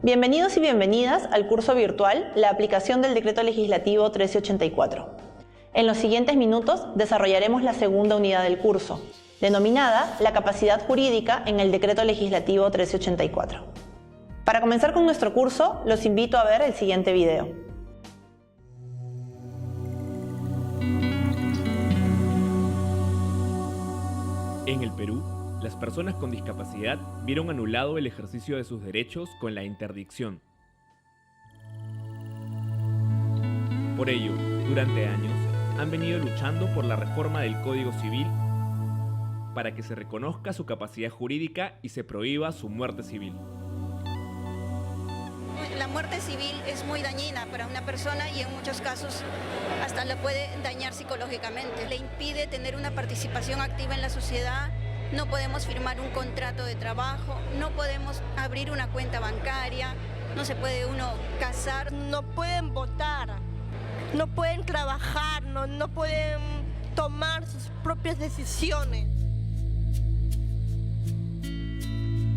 Bienvenidos y bienvenidas al curso virtual La aplicación del Decreto Legislativo 1384. En los siguientes minutos desarrollaremos la segunda unidad del curso, denominada La capacidad jurídica en el Decreto Legislativo 1384. Para comenzar con nuestro curso, los invito a ver el siguiente video. En el Perú, las personas con discapacidad vieron anulado el ejercicio de sus derechos con la interdicción. Por ello, durante años, han venido luchando por la reforma del Código Civil para que se reconozca su capacidad jurídica y se prohíba su muerte civil. La muerte civil es muy dañina para una persona y en muchos casos hasta la puede dañar psicológicamente. Le impide tener una participación activa en la sociedad. No podemos firmar un contrato de trabajo, no podemos abrir una cuenta bancaria, no se puede uno casar. No pueden votar, no pueden trabajar, no pueden tomar sus propias decisiones.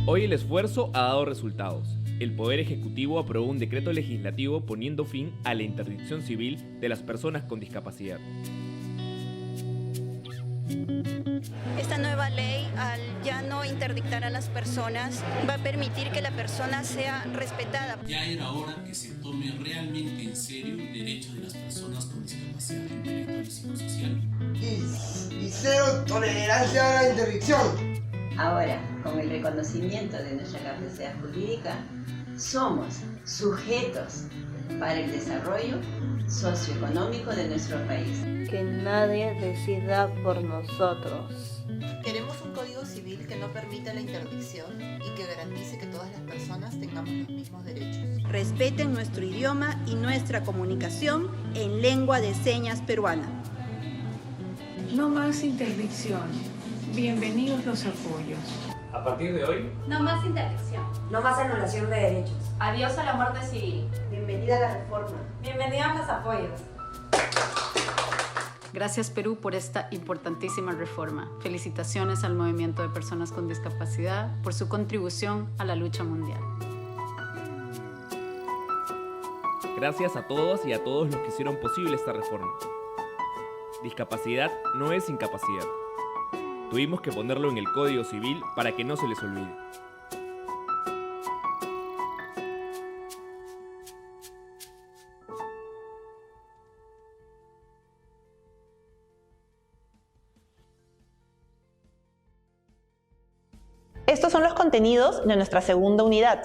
Hoy el esfuerzo ha dado resultados. El Poder Ejecutivo aprobó un decreto legislativo poniendo fin a la interdicción civil de las personas con discapacidad. Esta nueva ley, al ya no interdictar a las personas, va a permitir que la persona sea respetada. Ya era hora que se tome realmente en serio el derecho de las personas con discapacidad intelectual y psicosocial. Y cero tolerancia a la interdicción. Ahora, con el reconocimiento de nuestra capacidad jurídica, somos sujetos para el desarrollo socioeconómico de nuestro país. Que nadie decida por nosotros. Queremos un código civil que no permita la interdicción y que garantice que todas las personas tengamos los mismos derechos. Respeten nuestro idioma y nuestra comunicación en lengua de señas peruana. No más interdicción. Bienvenidos los apoyos. A partir de hoy, no más interdicción. No más anulación de derechos. Adiós a la muerte civil. Bienvenida a la reforma. Bienvenidos los apoyos. Gracias Perú por esta importantísima reforma. Felicitaciones al movimiento de personas con discapacidad por su contribución a la lucha mundial. gracias a todos y a todos los que hicieron posible esta reforma. Discapacidad no es incapacidad. Tuvimos que ponerlo en el Código Civil para que no se les olvide. Estos son los contenidos de nuestra segunda unidad.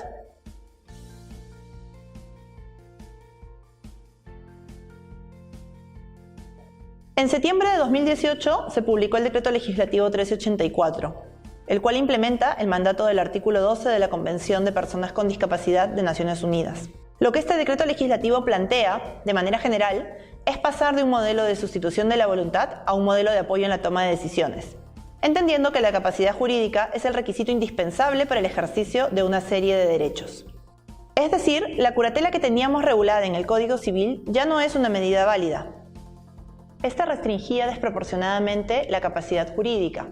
En septiembre de 2018 se publicó el Decreto Legislativo 1384, el cual implementa el mandato del artículo 12 de la Convención de Personas con Discapacidad de Naciones Unidas. Lo que este decreto legislativo plantea, de manera general, es pasar de un modelo de sustitución de la voluntad a un modelo de apoyo en la toma de decisiones, entendiendo que la capacidad jurídica es el requisito indispensable para el ejercicio de una serie de derechos. Es decir, la curatela que teníamos regulada en el Código Civil ya no es una medida válida. Esta restringía desproporcionadamente la capacidad jurídica,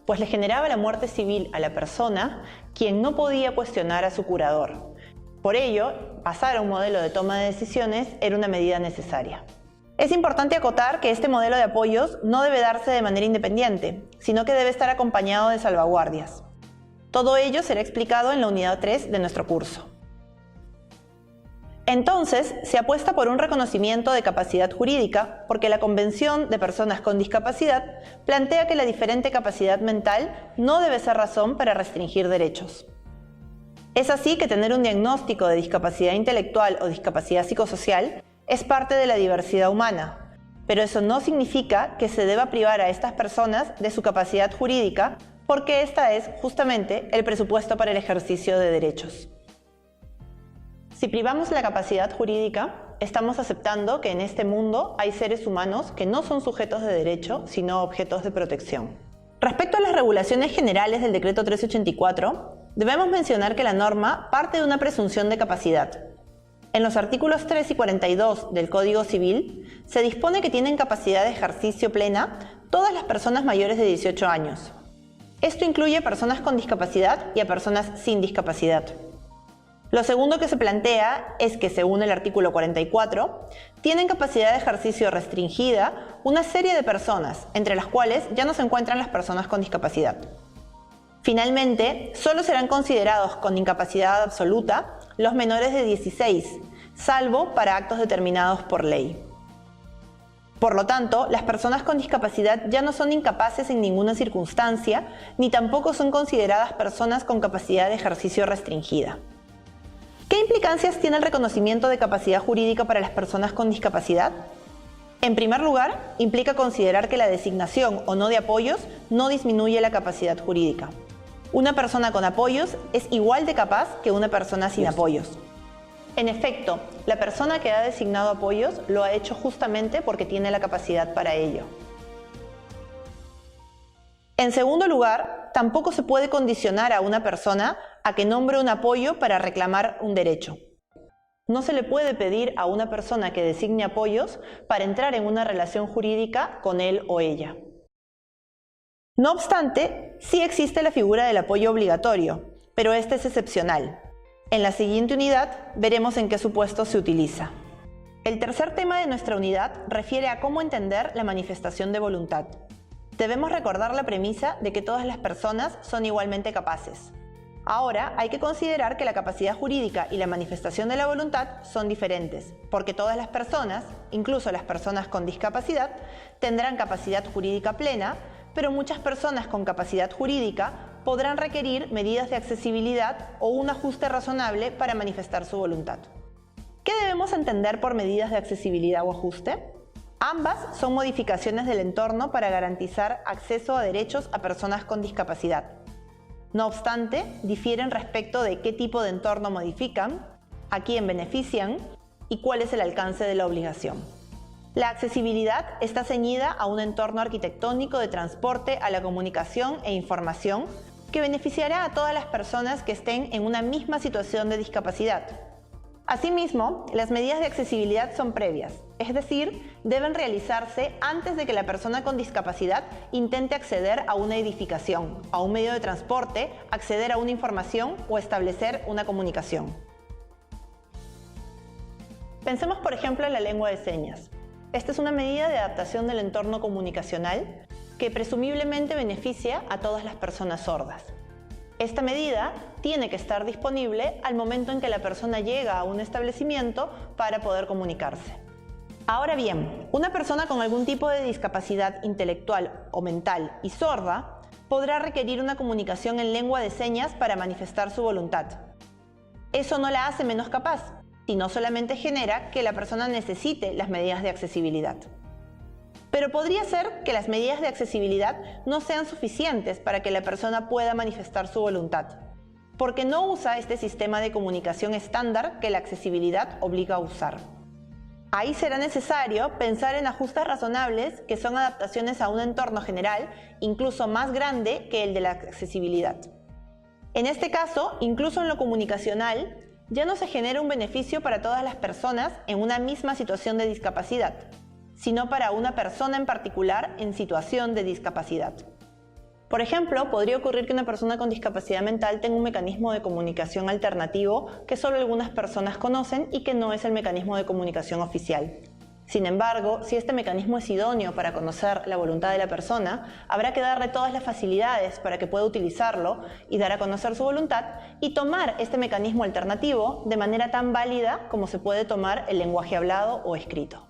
pues le generaba la muerte civil a la persona, quien no podía cuestionar a su curador. Por ello, pasar a un modelo de toma de decisiones era una medida necesaria. Es importante acotar que este modelo de apoyos no debe darse de manera independiente, sino que debe estar acompañado de salvaguardias. Todo ello será explicado en la unidad 3 de nuestro curso. Entonces, se apuesta por un reconocimiento de capacidad jurídica porque la Convención de Personas con Discapacidad plantea que la diferente capacidad mental no debe ser razón para restringir derechos. Es así que tener un diagnóstico de discapacidad intelectual o discapacidad psicosocial es parte de la diversidad humana, pero eso no significa que se deba privar a estas personas de su capacidad jurídica porque esta es justamente el presupuesto para el ejercicio de derechos. Si privamos la capacidad jurídica, estamos aceptando que en este mundo hay seres humanos que no son sujetos de derecho, sino objetos de protección. Respecto a las regulaciones generales del Decreto 1384, debemos mencionar que la norma parte de una presunción de capacidad. En los artículos 3 y 42 del Código Civil, se dispone que tienen capacidad de ejercicio plena todas las personas mayores de 18 años. Esto incluye a personas con discapacidad y a personas sin discapacidad. Lo segundo que se plantea es que, según el artículo 44, tienen capacidad de ejercicio restringida una serie de personas, entre las cuales ya no se encuentran las personas con discapacidad. Finalmente, solo serán considerados con incapacidad absoluta los menores de 16, salvo para actos determinados por ley. Por lo tanto, las personas con discapacidad ya no son incapaces en ninguna circunstancia, ni tampoco son consideradas personas con capacidad de ejercicio restringida. ¿Qué implicancias tiene el reconocimiento de capacidad jurídica para las personas con discapacidad? En primer lugar, implica considerar que la designación o no de apoyos no disminuye la capacidad jurídica. Una persona con apoyos es igual de capaz que una persona sin apoyos. En efecto, la persona que ha designado apoyos lo ha hecho justamente porque tiene la capacidad para ello. En segundo lugar, tampoco se puede condicionar a una persona a que nombre un apoyo para reclamar un derecho. No se le puede pedir a una persona que designe apoyos para entrar en una relación jurídica con él o ella. No obstante, sí existe la figura del apoyo obligatorio, pero este es excepcional. En la siguiente unidad veremos en qué supuesto se utiliza. El tercer tema de nuestra unidad refiere a cómo entender la manifestación de voluntad. Debemos recordar la premisa de que todas las personas son igualmente capaces. Ahora hay que considerar que la capacidad jurídica y la manifestación de la voluntad son diferentes, porque todas las personas, incluso las personas con discapacidad, tendrán capacidad jurídica plena, pero muchas personas con capacidad jurídica podrán requerir medidas de accesibilidad o un ajuste razonable para manifestar su voluntad. ¿Qué debemos entender por medidas de accesibilidad o ajuste? Ambas son modificaciones del entorno para garantizar acceso a derechos a personas con discapacidad. No obstante, difieren respecto de qué tipo de entorno modifican, a quién benefician y cuál es el alcance de la obligación. La accesibilidad está ceñida a un entorno arquitectónico de transporte a la comunicación e información que beneficiará a todas las personas que estén en una misma situación de discapacidad. Asimismo, las medidas de accesibilidad son previas, es decir, deben realizarse antes de que la persona con discapacidad intente acceder a una edificación, a un medio de transporte, acceder a una información o establecer una comunicación. Pensemos, por ejemplo, en la lengua de señas. Esta es una medida de adaptación del entorno comunicacional que presumiblemente beneficia a todas las personas sordas. Esta medida tiene que estar disponible al momento en que la persona llega a un establecimiento para poder comunicarse. Ahora bien, una persona con algún tipo de discapacidad intelectual o mental y sorda podrá requerir una comunicación en lengua de señas para manifestar su voluntad. Eso no la hace menos capaz, sino solamente genera que la persona necesite las medidas de accesibilidad. Pero podría ser que las medidas de accesibilidad no sean suficientes para que la persona pueda manifestar su voluntad, porque no usa este sistema de comunicación estándar que la accesibilidad obliga a usar. Ahí será necesario pensar en ajustes razonables que son adaptaciones a un entorno general, incluso más grande que el de la accesibilidad. En este caso, incluso en lo comunicacional, ya no se genera un beneficio para todas las personas en una misma situación de discapacidad, sino para una persona en particular en situación de discapacidad. Por ejemplo, podría ocurrir que una persona con discapacidad mental tenga un mecanismo de comunicación alternativo que solo algunas personas conocen y que no es el mecanismo de comunicación oficial. Sin embargo, si este mecanismo es idóneo para conocer la voluntad de la persona, habrá que darle todas las facilidades para que pueda utilizarlo y dar a conocer su voluntad y tomar este mecanismo alternativo de manera tan válida como se puede tomar el lenguaje hablado o escrito.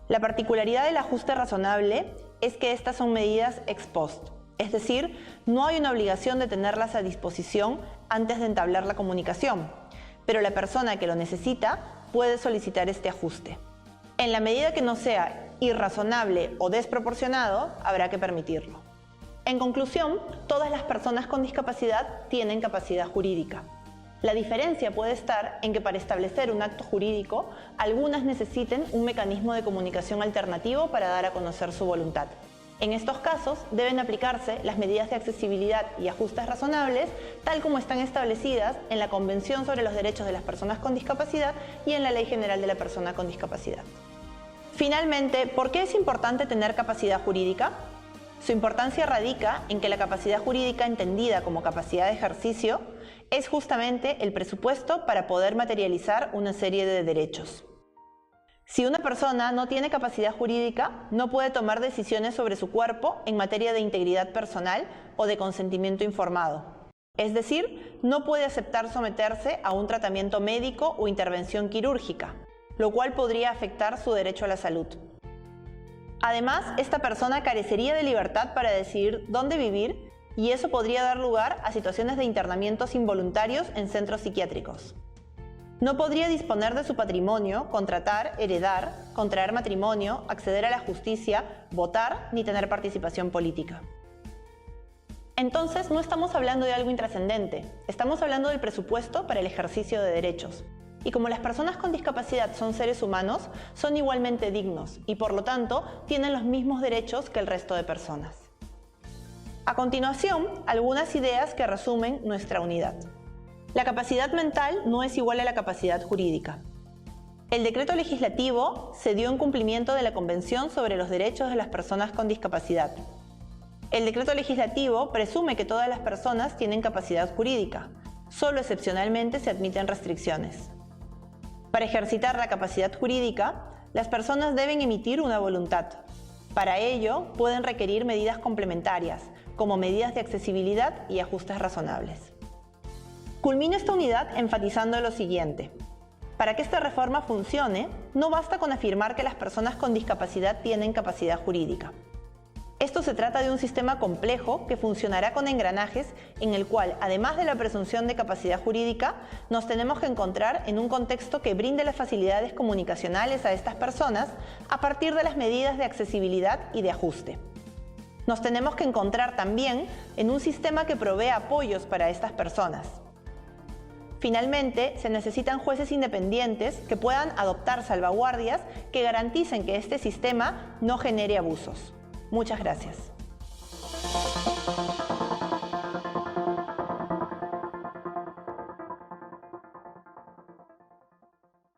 La particularidad del ajuste razonable es que estas son medidas ex post, es decir, no hay una obligación de tenerlas a disposición antes de entablar la comunicación, pero la persona que lo necesita puede solicitar este ajuste. En la medida que no sea irrazonable o desproporcionado, habrá que permitirlo. En conclusión, todas las personas con discapacidad tienen capacidad jurídica. La diferencia puede estar en que para establecer un acto jurídico, algunas necesiten un mecanismo de comunicación alternativo para dar a conocer su voluntad. En estos casos, deben aplicarse las medidas de accesibilidad y ajustes razonables, tal como están establecidas en la Convención sobre los Derechos de las Personas con Discapacidad y en la Ley General de la Persona con Discapacidad. Finalmente, ¿por qué es importante tener capacidad jurídica? Su importancia radica en que la capacidad jurídica entendida como capacidad de ejercicio es justamente el presupuesto para poder materializar una serie de derechos. Si una persona no tiene capacidad jurídica, no puede tomar decisiones sobre su cuerpo en materia de integridad personal o de consentimiento informado. Es decir, no puede aceptar someterse a un tratamiento médico o intervención quirúrgica, lo cual podría afectar su derecho a la salud. Además, esta persona carecería de libertad para decidir dónde vivir y eso podría dar lugar a situaciones de internamientos involuntarios en centros psiquiátricos. No podría disponer de su patrimonio, contratar, heredar, contraer matrimonio, acceder a la justicia, votar ni tener participación política. Entonces, no estamos hablando de algo intrascendente, estamos hablando del presupuesto para el ejercicio de derechos. Y como las personas con discapacidad son seres humanos, son igualmente dignos y por lo tanto tienen los mismos derechos que el resto de personas. A continuación, algunas ideas que resumen nuestra unidad. La capacidad mental no es igual a la capacidad jurídica. El decreto legislativo se dio en cumplimiento de la Convención sobre los Derechos de las Personas con Discapacidad. El decreto legislativo presume que todas las personas tienen capacidad jurídica, solo excepcionalmente se admiten restricciones. Para ejercitar la capacidad jurídica, las personas deben emitir una voluntad. Para ello, pueden requerir medidas complementarias, como medidas de accesibilidad y ajustes razonables. Culmino esta unidad enfatizando lo siguiente. Para que esta reforma funcione, no basta con afirmar que las personas con discapacidad tienen capacidad jurídica. Esto se trata de un sistema complejo que funcionará con engranajes en el cual, además de la presunción de capacidad jurídica, nos tenemos que encontrar en un contexto que brinde las facilidades comunicacionales a estas personas a partir de las medidas de accesibilidad y de ajuste. Nos tenemos que encontrar también en un sistema que provea apoyos para estas personas. Finalmente, se necesitan jueces independientes que puedan adoptar salvaguardias que garanticen que este sistema no genere abusos. Muchas gracias.